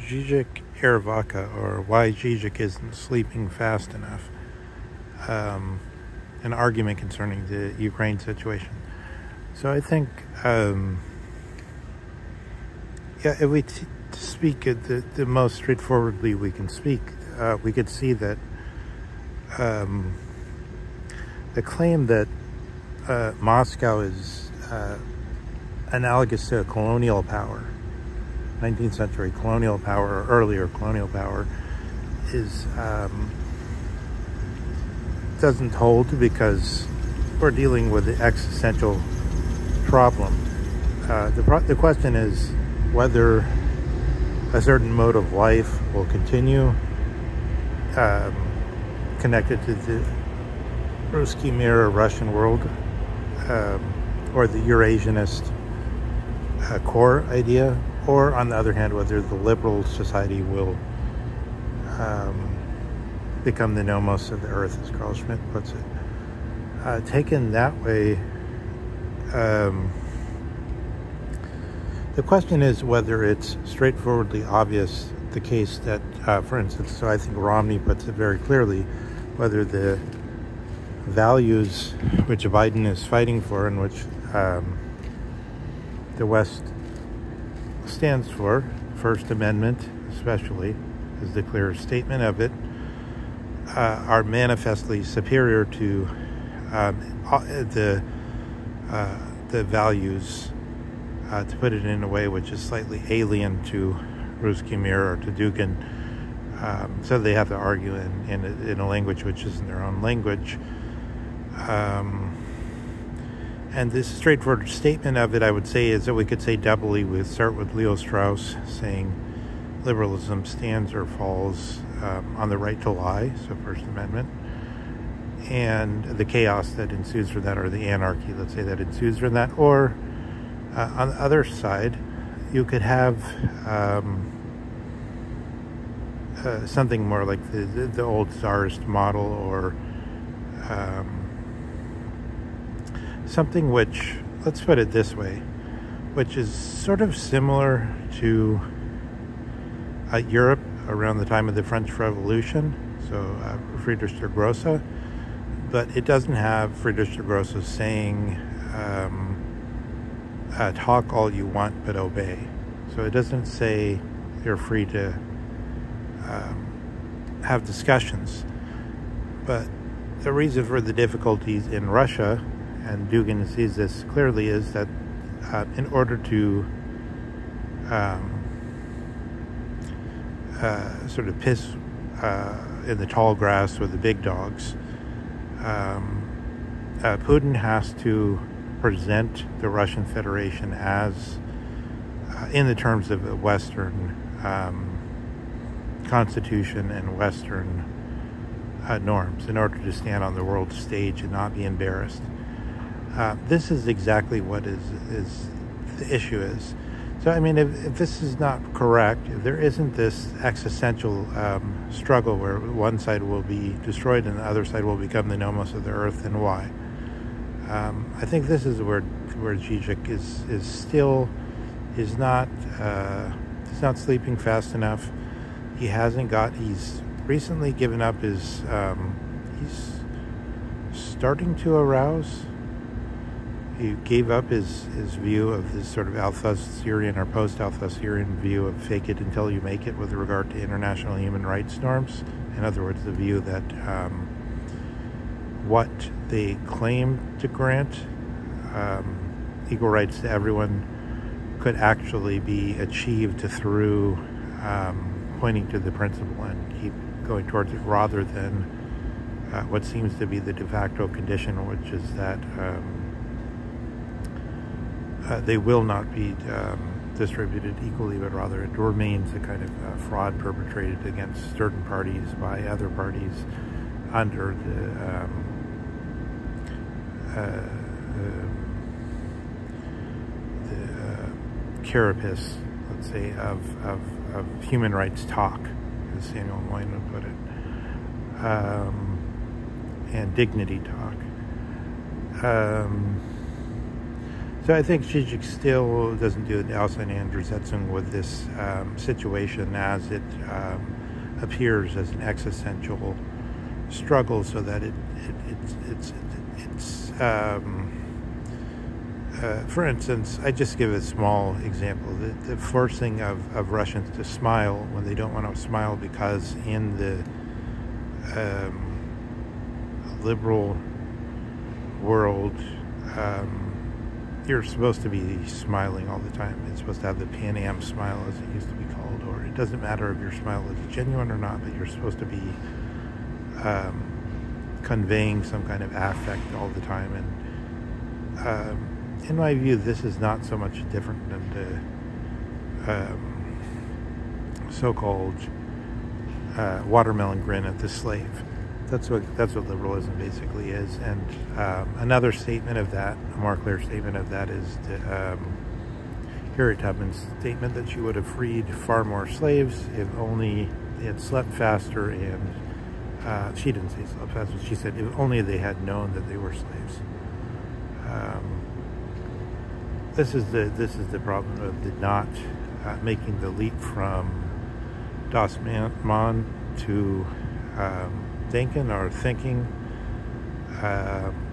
Zizek Ervaka, or why Zizek isn't sleeping fast enough, an argument concerning the Ukraine situation. So I think, if we speak the most straightforwardly we can speak, we could see that the claim that Moscow is analogous to a colonial power, 19th century colonial power, or earlier colonial power, is doesn't hold, because we're dealing with the existential problem. The question is whether a certain mode of life will continue, connected to the Ruski Mir, or Russian world, or the Eurasianist core idea, or on the other hand, whether the liberal society will become the nomos of the earth, as Carl Schmitt puts it. Taken that way, the question is whether it's straightforwardly obvious the case that, for instance, so I think Romney puts it very clearly, whether the values which Biden is fighting for, and which the West stands for, First Amendment especially, is the clear statement of it, are manifestly superior to the values, to put it in a way which is slightly alien to Ruski Mir or to Dugin. So they have to argue in a language which isn't their own language. And this straightforward statement of it, I would say, is that we could say doubly. We start with Leo Strauss saying liberalism stands or falls on the right to lie, so First Amendment, and the chaos that ensues from that, or the anarchy, let's say, that ensues from that. Or on the other side, you could have something more like the old Tsarist model, or something which, let's put it this way, which is sort of similar to Europe around the time of the French Revolution, so Friedrich der Grosse, but it doesn't have Friedrich der Grosse saying, talk all you want but obey. So it doesn't say you're free to have discussions. But the reason for the difficulties in Russia, and Dugin sees this clearly, is that in order to sort of piss in the tall grass with the big dogs, Putin has to present the Russian Federation as, in the terms of a Western constitution and Western norms, in order to stand on the world stage and not be embarrassed. This is exactly what is the issue is. So, I mean, if this is not correct, if there isn't this existential struggle where one side will be destroyed and the other side will become the nomos of the earth, then why? I think this is where Zizek is not sleeping fast enough. He's recently given up his, he's starting to arouse. He gave up his view of this sort of Althusserian or post-Althusserian view of fake it until you make it with regard to international human rights norms. In other words, the view that what they claim to grant, equal rights to everyone, could actually be achieved through pointing to the principle and keep going towards it, rather than what seems to be the de facto condition, which is that they will not be distributed equally, but rather it remains a kind of fraud perpetrated against certain parties by other parties under the carapace, let's say, of human rights talk, as Samuel Moyn would put it, and dignity talk. So I think Zizek still doesn't do the Auseinandersetzung with this situation as it appears as an existential struggle, so that it's for instance, I just give a small example: the forcing of Russians to smile when they don't want to smile, because in the liberal world, you're supposed to be smiling all the time. It's supposed to have the Pan Am smile, as it used to be called, or it doesn't matter if your smile is genuine or not, but you're supposed to be conveying some kind of affect all the time. And in my view, this is not so much different than the so-called watermelon grin at the slave. That's what liberalism basically is. And another statement of that, a more clear statement of that, is Harriet Tubman's statement that she would have freed far more slaves if only they had slept faster. And she didn't say slept faster. She said if only they had known that they were slaves. This is the problem of the not making the leap from Das Man to Denken, or thinking,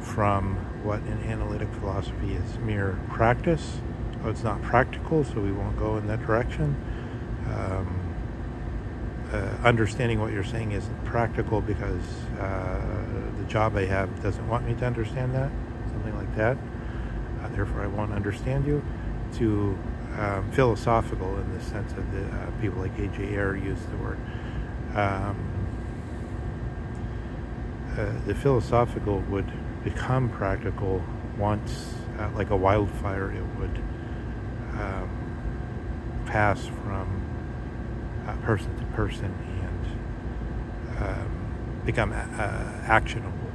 from what in analytic philosophy is mere practice. Oh, it's not practical, so we won't go in that direction. Understanding what you're saying isn't practical because the job I have doesn't want me to understand that, something like that. Therefore, I won't understand you. To philosophical, in the sense of the people like A.J. Ayer use the word. The philosophical would become practical once, like a wildfire, it would pass from person to person and become actionable.